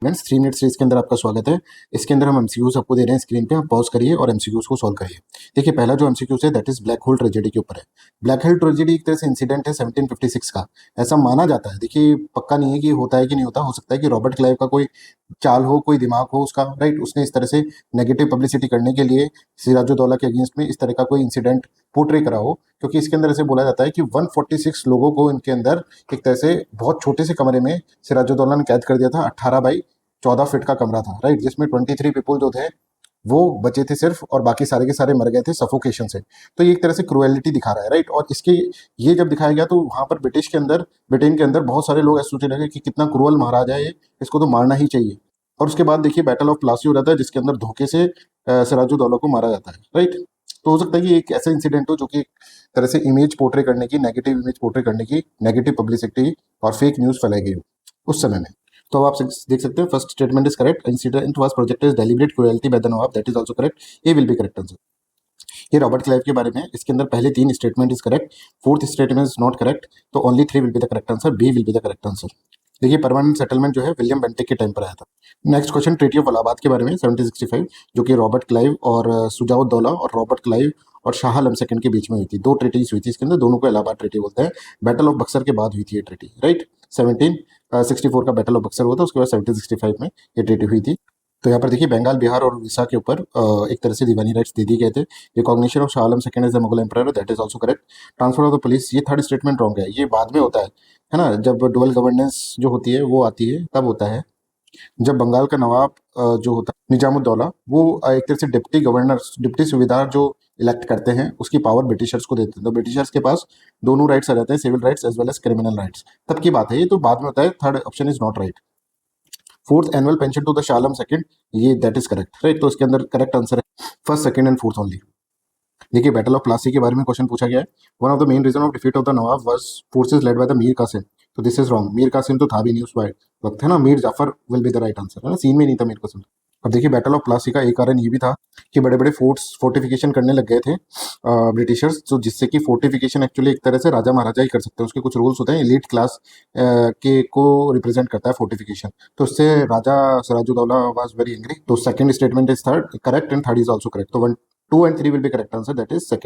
Friends 3 minute series के अंदर आपका स्वागत है। इसके अंदर हम एमसीक्यूज आपको दे रहे हैं, स्क्रीन पे आप पॉज करिए और एमसीक्यूज को सॉल्व करिए। देखिए पहला जो एमसीक्यूज है that is black hole tragedy के ऊपर है। ब्लैक होल ट्रेजेडी एक तरह से इंसिडेंट है 1756 का, ऐसा माना जाता है। देखिए पक्का नहीं है कि होता है कि नहीं होता, हो सकता है कि रॉबर्ट क्लाइव का कोई चाल हो, कोई दिमाग हो उसका, राइट। उसने इस तरह से नेगेटिव पब्लिसिटी करने के लिए सिराजुद्दौला के अगेंस्ट में इस तरह का कोई इंसिडेंट पोर्ट्रे करा हो, क्योंकि इसके अंदर ऐसे बोला जाता है कि 146 लोगों को इनके अंदर एक तरह से बहुत छोटे से कमरे में सिराजुद्दौला ने कैद कर दिया था। 18 बाई 14 फीट का कमरा था, राइट, जिसमें 23 पीपल जो थे वो बचे थे सिर्फ, और बाकी सारे के सारे मर गए थे सफोकेशन से। तो ये एक तरह से क्रुएलिटी दिखा रहा है, राइट। और इसके ये जब दिखाया गया तो वहां पर ब्रिटेन के अंदर बहुत सारे लोग ऐसे सोचने लगे कि कितना क्रूअल महाराजा है ये, इसको तो मारना ही चाहिए। और उसके बाद देखिए बैटल ऑफ प्लासी हो जाता है, जिसके अंदर धोखे से सिराजुद्दौला को मारा जाता है, राइट। तो हो सकता है कि एक ऐसा इंसिडेंट हो जो कि एक तरह से इमेज पोर्ट्रे करने की, नेगेटिव इमेज पोर्ट्रे करने की, नेगेटिव पब्लिसिटी और फेक न्यूज फैलाई गई हो उस समय में। तो अब आप देख सकते हैं first statement is correct, incident was projected deliberate cruelty by the nawab, that is also correct, A will be correct answer. ये रॉबर्ट क्लाइव के बारे में, इसके अंदर पहले 3 statement is correct, fourth statement is not correct, तो only 3 will be the correct answer, B will be the correct answer. देखिए permanent settlement जो है विलियम बेंटिक के टाइम पर आया था। Next question treaty of Allahabad के बारे में 1765, जो कि रॉबर्ट क्लाइव और सुजाउद्दौला और रॉबर्ट क्लाइव और शाह आलम सेकंड के बीच में हुई थी। 2 ट्रीटीज हुई थी इसके अंदर, दोनों को इलाहाबाद ट्रीटी बोलते हैं। बैटल ऑफ बक्सर के बाद हुई थी ये ट्रीटी, राइट। 1764 का बैटल ऑफ बक्सर हुआ था, उसके बाद 1765 में ये ट्रीटी हुई थी। तो यहाँ पर देखिए बंगाल, बिहार और उड़ीसा के ऊपर एक तरह से दीवानी राइट्स दे दिए गए थे। Recognition of Shah Alam second as the Mughal emperor, that is also correct. Transfer of the police, ये थर्ड स्टेटमेंट रॉन्ग है, ये बाद में होता है ना, जब डुअल गवर्नेंस जो होती है वो आती है तब होता है। जब बंगाल का नवाब जो होता है निजामुद्दौला, वो एक तरह से डिप्टी गवर्नर, डिप्टी सूबेदार जो इलेक्ट करते हैं, उसकी पावर ब्रिटिशर्स को देते हैं। तो ब्रिटिशर्स के पास दोनों राइट्स आ जाते हैं, civil rights as well as criminal rights. तब की बात है ये, तो बाद में होता है। Third option is not right. Fourth annual pension to the Shah Alam second, ये दैट इज करेक्ट, राइट। तो इसके अंदर करेक्ट आंसर है first, second and fourth only. देखिए बैटल ऑफ प्लासी के बारे में क्वेश्चन पूछा गया है। One of the main reason of defeat of the nawab was forces led by the Mir Qasim, तो this is wrong. Mir Qasim तो था भी नहीं उस वक्त, है ना। Mir Jafar will be the right answer, है ना, सीन में नहीं था मीर कासिम। अब देखिए बैटल ऑफ प्लासी का एक कारण ये भी था कि बड़े बड़े फोर्टिफिकेशन करने लग गए थे ब्रिटिशर्स, तो जिससे कि फोर्टिफिकेशन एक्चुअली एक तरह से राजा महाराजा ही कर सकते हैं। उसके कुछ रूल्स होते हैं, एलीट क्लास के को रिप्रेजेंट करता है फोर्टिफिकेशन, तो उससे राजा सिराजुद्दौला वाज वेरी एंग्री। तो second statement is third correct and third is also correct. तो 1 2 and 3 will be correct answer, that is second.